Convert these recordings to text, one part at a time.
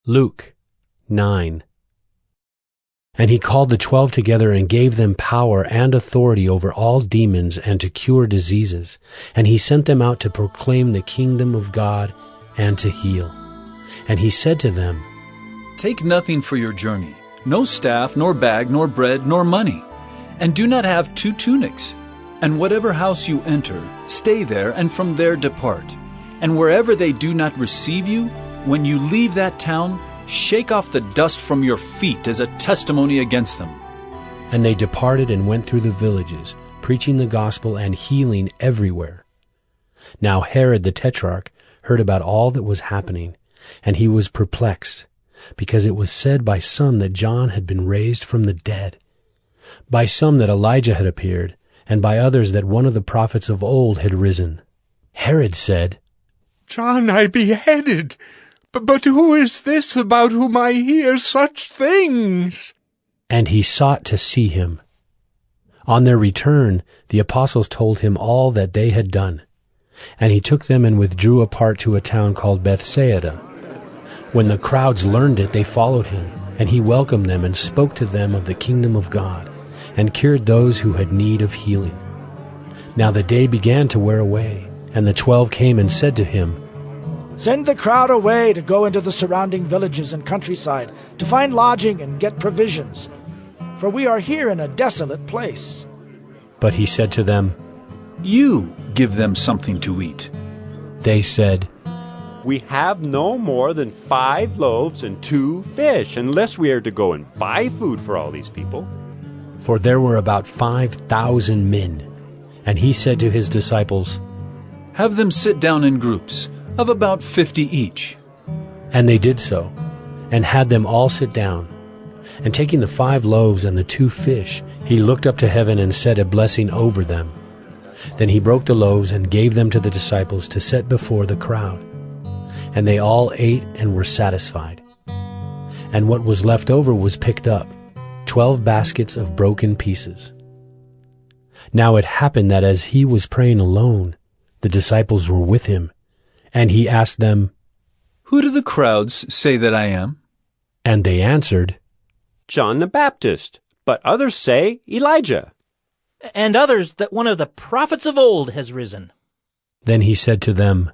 Luke 9. And he called the 12 together and gave them power and authority over all demons and to cure diseases. And he sent them out to proclaim the kingdom of God and to heal. And he said to them, Take nothing for your journey, no staff, nor bag, nor bread, nor money. And do not have 2 tunics. And whatever house you enter, stay there, and from there depart. And wherever they do not receive you, when you leave that town, shake off the dust from your feet as a testimony against them. And they departed and went through the villages, preaching the gospel and healing everywhere. Now Herod the Tetrarch heard about all that was happening, and he was perplexed, because it was said by some that John had been raised from the dead, by some that Elijah had appeared, and by others that one of the prophets of old had risen. Herod said, John I beheaded, but who is this about whom I hear such things? And he sought to see him. On their return, the apostles told him all that they had done. And he took them and withdrew apart to a town called Bethsaida. When the crowds learned it, they followed him, and he welcomed them and spoke to them of the kingdom of God, and cured those who had need of healing. Now the day began to wear away, and the 12 came and said to him, Send the crowd away to go into the surrounding villages and countryside, to find lodging and get provisions. For we are here in a desolate place. But he said to them, You give them something to eat. They said, We have no more than 5 loaves and 2 fish, unless we are to go and buy food for all these people. For there were about 5,000 men. And he said to his disciples, Have them sit down in groups of about 50 each. And they did so, and had them all sit down. And taking the 5 loaves and the 2 fish, he looked up to heaven and said a blessing over them. Then he broke the loaves and gave them to the disciples to set before the crowd. And they all ate and were satisfied. And what was left over was picked up, 12 baskets of broken pieces. Now it happened that as he was praying alone, the disciples were with him. And he asked them, Who do the crowds say that I am? And they answered, John the Baptist, but others say Elijah. And others that one of the prophets of old has risen. Then he said to them,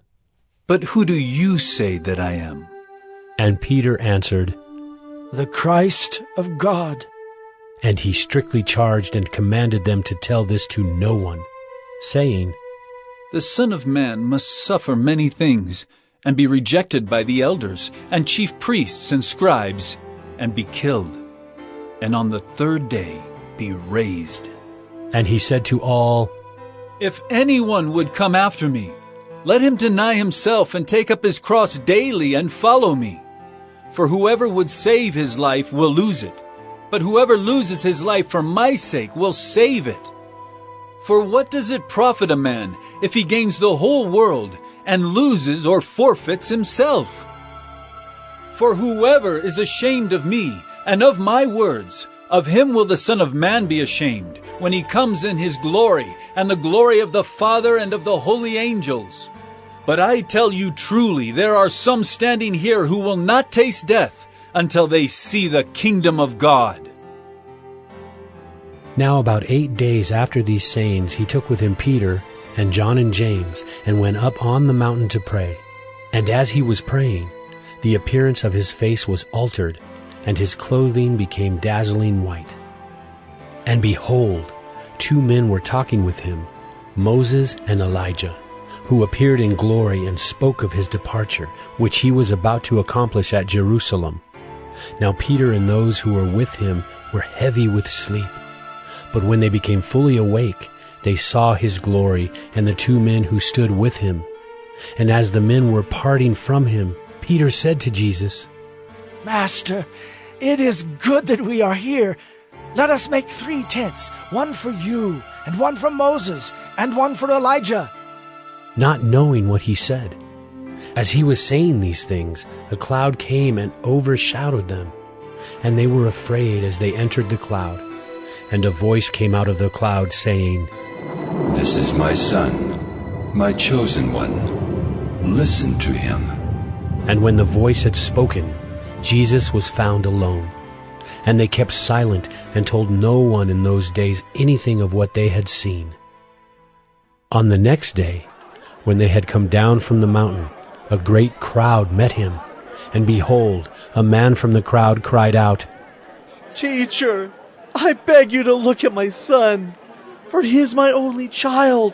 But who do you say that I am? And Peter answered, The Christ of God. And he strictly charged and commanded them to tell this to no one, saying, The Son of Man must suffer many things, and be rejected by the elders, and chief priests and scribes, and be killed, and on the 3rd day be raised. And he said to all, If anyone would come after me, let him deny himself and take up his cross daily and follow me. For whoever would save his life will lose it, but whoever loses his life for my sake will save it. For what does it profit a man if he gains the whole world and loses or forfeits himself? For whoever is ashamed of me and of my words, of him will the Son of Man be ashamed, when he comes in his glory and the glory of the Father and of the holy angels. But I tell you truly, there are some standing here who will not taste death until they see the kingdom of God. Now about 8 days after these sayings, he took with him Peter and John and James, and went up on the mountain to pray. And as he was praying, the appearance of his face was altered, and his clothing became dazzling white. And behold, 2 men were talking with him, Moses and Elijah, who appeared in glory and spoke of his departure, which he was about to accomplish at Jerusalem. Now Peter and those who were with him were heavy with sleep. But when they became fully awake, they saw his glory and the 2 men who stood with him. And as the men were parting from him, Peter said to Jesus, Master, it is good that we are here. Let us make 3 tents, one for you, and one for Moses, and one for Elijah. Not knowing what he said. As he was saying these things, a cloud came and overshadowed them, and they were afraid as they entered the cloud. And a voice came out of the cloud saying, This is my son, my chosen one. Listen to him. And when the voice had spoken, Jesus was found alone, and they kept silent and told no one in those days anything of what they had seen. On the next day, when they had come down from the mountain, a great crowd met him, and behold, a man from the crowd cried out, "Teacher, I beg you to look at my son, for he is my only child.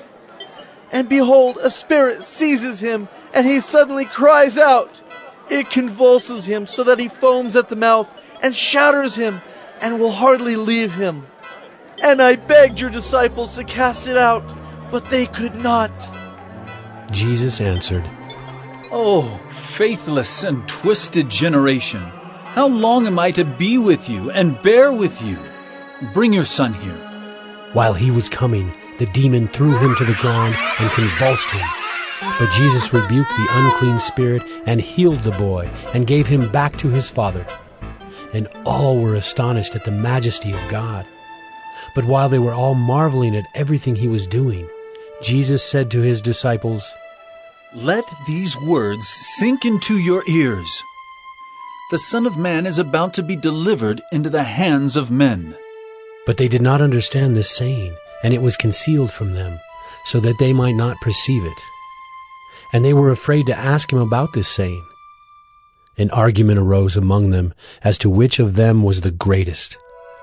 And behold, a spirit seizes him, and he suddenly cries out. It convulses him so that he foams at the mouth and shatters him, and will hardly leave him. And I begged your disciples to cast it out, but they could not." Jesus answered, Oh, faithless and twisted generation, how long am I to be with you and bear with you? Bring your son here. While he was coming, the demon threw him to the ground and convulsed him. But Jesus rebuked the unclean spirit and healed the boy and gave him back to his father. And all were astonished at the majesty of God. But while they were all marveling at everything he was doing, Jesus said to his disciples, Let these words sink into your ears. The Son of Man is about to be delivered into the hands of men. But they did not understand this saying, and it was concealed from them, so that they might not perceive it. And they were afraid to ask him about this saying. An argument arose among them as to which of them was the greatest.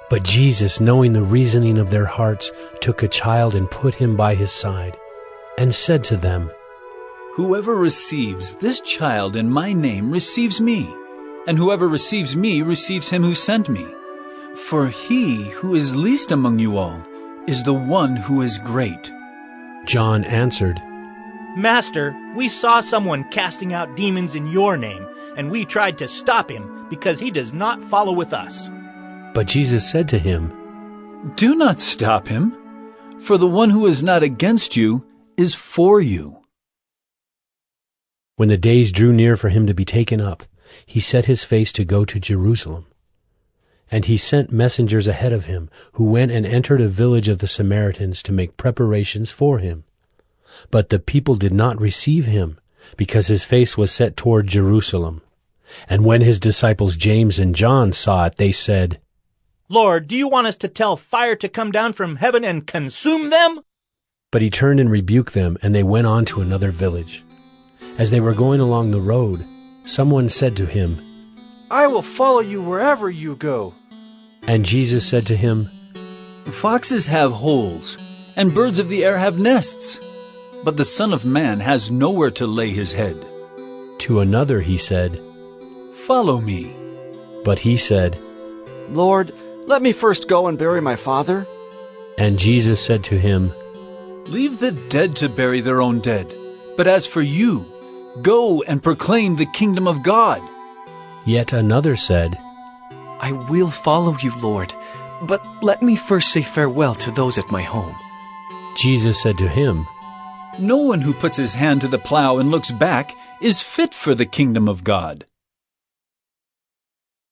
But Jesus, knowing the reasoning of their hearts, took a child and put him by his side, and said to them, Whoever receives this child in my name receives me, and whoever receives me receives him who sent me. For he who is least among you all is the one who is great. John answered, Master, we saw someone casting out demons in your name, and we tried to stop him because he does not follow with us. But Jesus said to him, Do not stop him, for the one who is not against you is for you. When the days drew near for him to be taken up, he set his face to go to Jerusalem. And he sent messengers ahead of him, who went and entered a village of the Samaritans to make preparations for him. But the people did not receive him, because his face was set toward Jerusalem. And when his disciples James and John saw it, they said, Lord, do you want us to tell fire to come down from heaven and consume them? But he turned and rebuked them, and they went on to another village. As they were going along the road, someone said to him, "I will follow you wherever you go." And Jesus said to him, Foxes have holes, and birds of the air have nests, but the Son of Man has nowhere to lay his head. To another he said, Follow me. But he said, "Lord, let me first go and bury my father." And Jesus said to him, Leave the dead to bury their own dead, but as for you, go and proclaim the kingdom of God. Yet another said, I will follow you, Lord, but let me first say farewell to those at my home. Jesus said to him, No one who puts his hand to the plow and looks back is fit for the kingdom of God.